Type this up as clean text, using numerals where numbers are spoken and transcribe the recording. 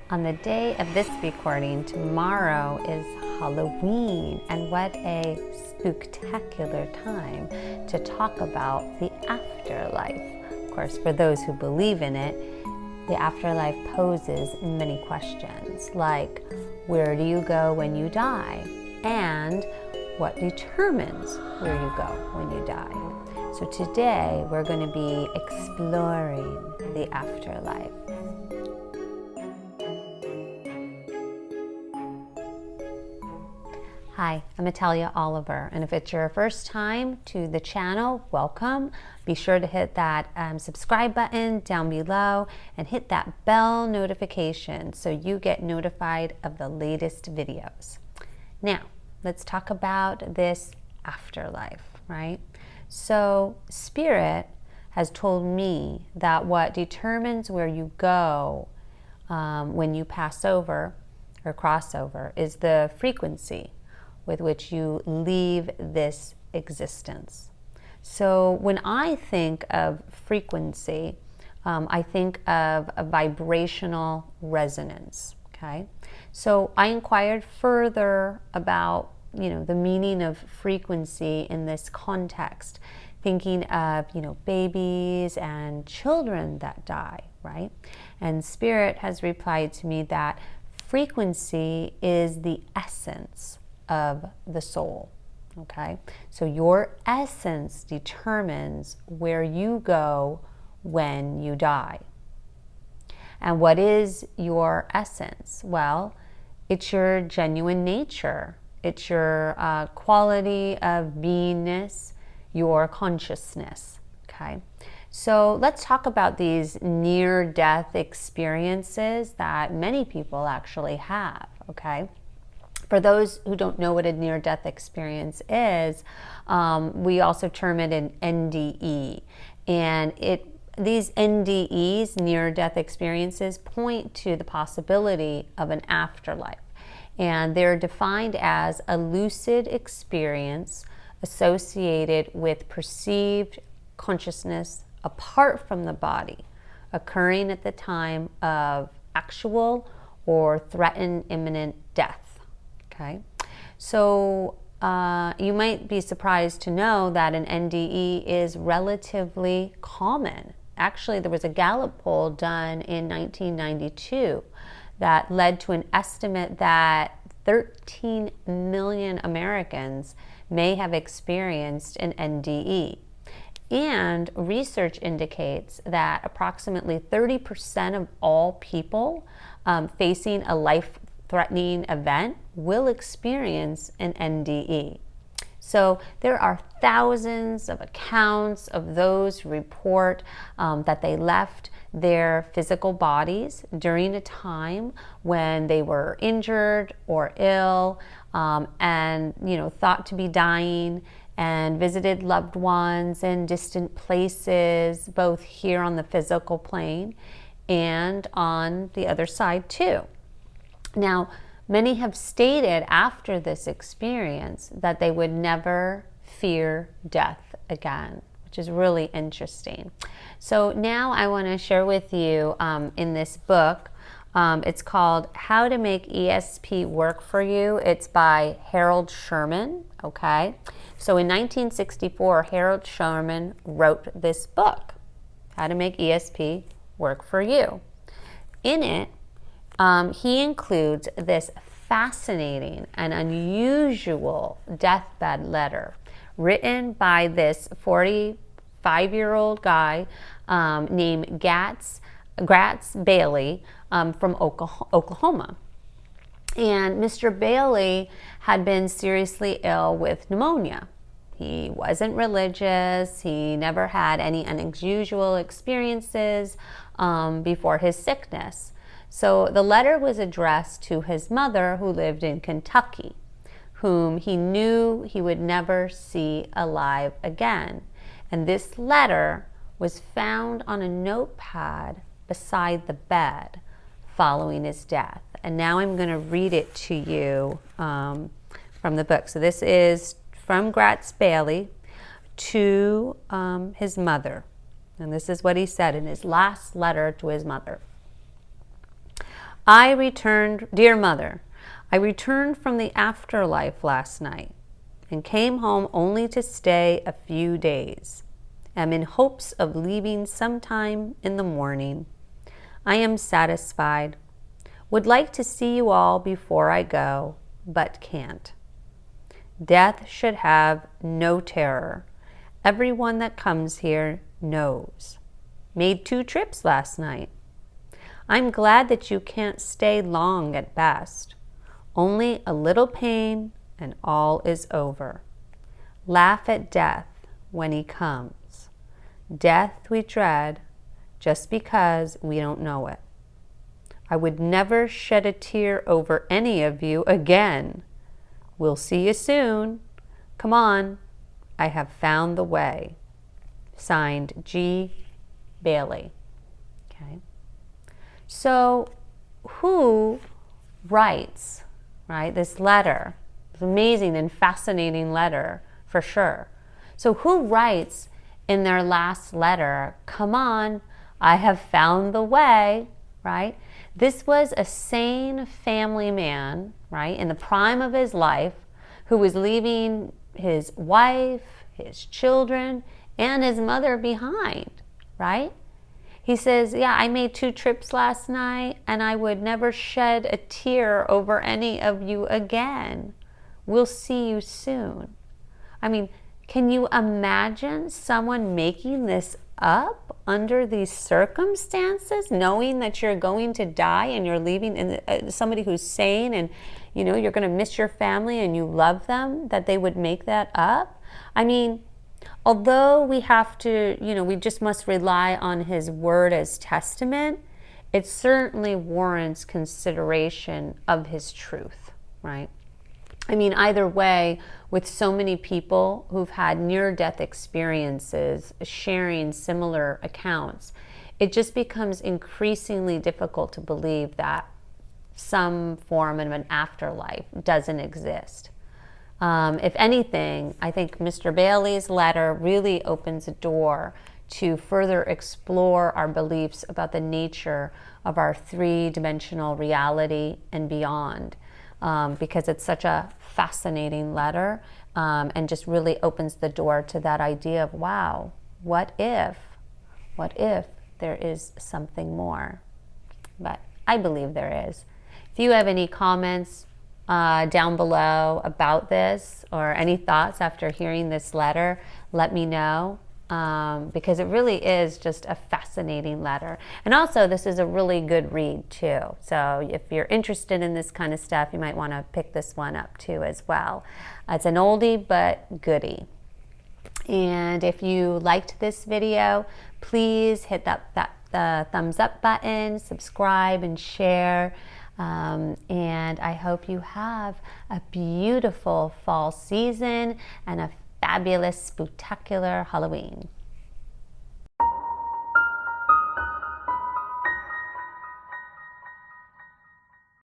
On the day of this recording, tomorrow is Halloween, and what a spooktacular time to talk about the afterlife. Of course, for those who believe in it, the afterlife poses many questions, like where do you go when you die? And what determines where you go when you die? So today we're going to be exploring the afterlife. Hi, I'm Italia Oliver, and if it's your first time to the channel, welcome. Be sure to hit that subscribe button down below and hit that bell notification so you get notified of the latest videos. Now, let's talk about this afterlife, right? So, Spirit has told me that what determines where you go when you pass over or cross over is the frequency with which you leave this existence. So when I think of frequency, I think of a vibrational resonance, okay? So I inquired further about, the meaning of frequency in this context, thinking of, babies and children that die, right? And Spirit has replied to me that frequency is the essence of the soul, okay? So your essence determines where you go when you die. And what is your essence? Well, it's your genuine nature. It's your quality of beingness, your consciousness, okay? So let's talk about these near-death experiences that many people actually have, okay? For those who don't know what a near-death experience is, we also term it an NDE. And these NDEs, near-death experiences, point to the possibility of an afterlife. And they're defined as a lucid experience associated with perceived consciousness apart from the body, occurring at the time of actual or threatened imminent death. Okay, so you might be surprised to know that an NDE is relatively common. Actually, there was a Gallup poll done in 1992 that led to an estimate that 13 million Americans may have experienced an NDE. And research indicates that approximately 30% of all people facing a life-threatening event will experience an NDE. So there are thousands of accounts of those who report that they left their physical bodies during a time when they were injured or ill and thought to be dying, and visited loved ones in distant places, both here on the physical plane and on the other side too. Now, many have stated after this experience that they would never fear death again, which is really interesting. So now I want to share with you in this book, it's called How to Make ESP Work for You. It's by Harold Sherman, okay? So in 1964, Harold Sherman wrote this book, How to Make ESP Work for You. In it, he includes this fascinating and unusual deathbed letter written by this 45-year-old guy named Gratz Bailey from Oklahoma. And Mr. Bailey had been seriously ill with pneumonia. He wasn't religious. He never had any unusual experiences before his sickness. So the letter was addressed to his mother, who lived in Kentucky, whom he knew he would never see alive again. And this letter was found on a notepad beside the bed following his death. And now I'm going to read it to you from the book. So this is from Gratz Bailey to his mother. And this is what he said in his last letter to his mother. Dear Mother, I returned from the afterlife last night and came home only to stay a few days. Am in hopes of leaving sometime in the morning. I am satisfied. Would like to see you all before I go, but can't. Death should have no terror. Everyone that comes here knows. Made 2 trips last night. I'm glad that you can't stay long at best. Only a little pain and all is over. Laugh at death when he comes. Death we dread just because we don't know it. I would never shed a tear over any of you again. We'll see you soon. Come on, I have found the way. Signed, G. Bailey. Okay. So who writes, right, this letter? It's an amazing and fascinating letter for sure. So who writes in their last letter, come on, I have found the way, right? This was a sane family man, right, in the prime of his life, who was leaving his wife, his children, and his mother behind, right? He says, yeah, I made 2 trips last night and I would never shed a tear over any of you again. We'll see you soon. I mean, can you imagine someone making this up under these circumstances, knowing that you're going to die and you're leaving somebody who's sane and you know you're going to miss your family and you love them, that they would make that up? I mean, although we have to, we just must rely on his word as testament, it certainly warrants consideration of his truth, right? I mean, either way, with so many people who've had near-death experiences sharing similar accounts, it just becomes increasingly difficult to believe that some form of an afterlife doesn't exist. If anything, I think Mr. Bailey's letter really opens a door to further explore our beliefs about the nature of our 3-dimensional reality and beyond. Because it's such a fascinating letter and just really opens the door to that idea of, wow, what if there is something more? But I believe there is. If you have any comments down below about this or any thoughts after hearing this letter, let me know. Because it really is just a fascinating letter. And also, this is a really good read, too. So if you're interested in this kind of stuff, you might want to pick this one up, too, as well. It's an oldie but goodie. And if you liked this video, please hit that thumbs up button, subscribe, and share. And I hope you have a beautiful fall season and a fabulous, spectacular Halloween.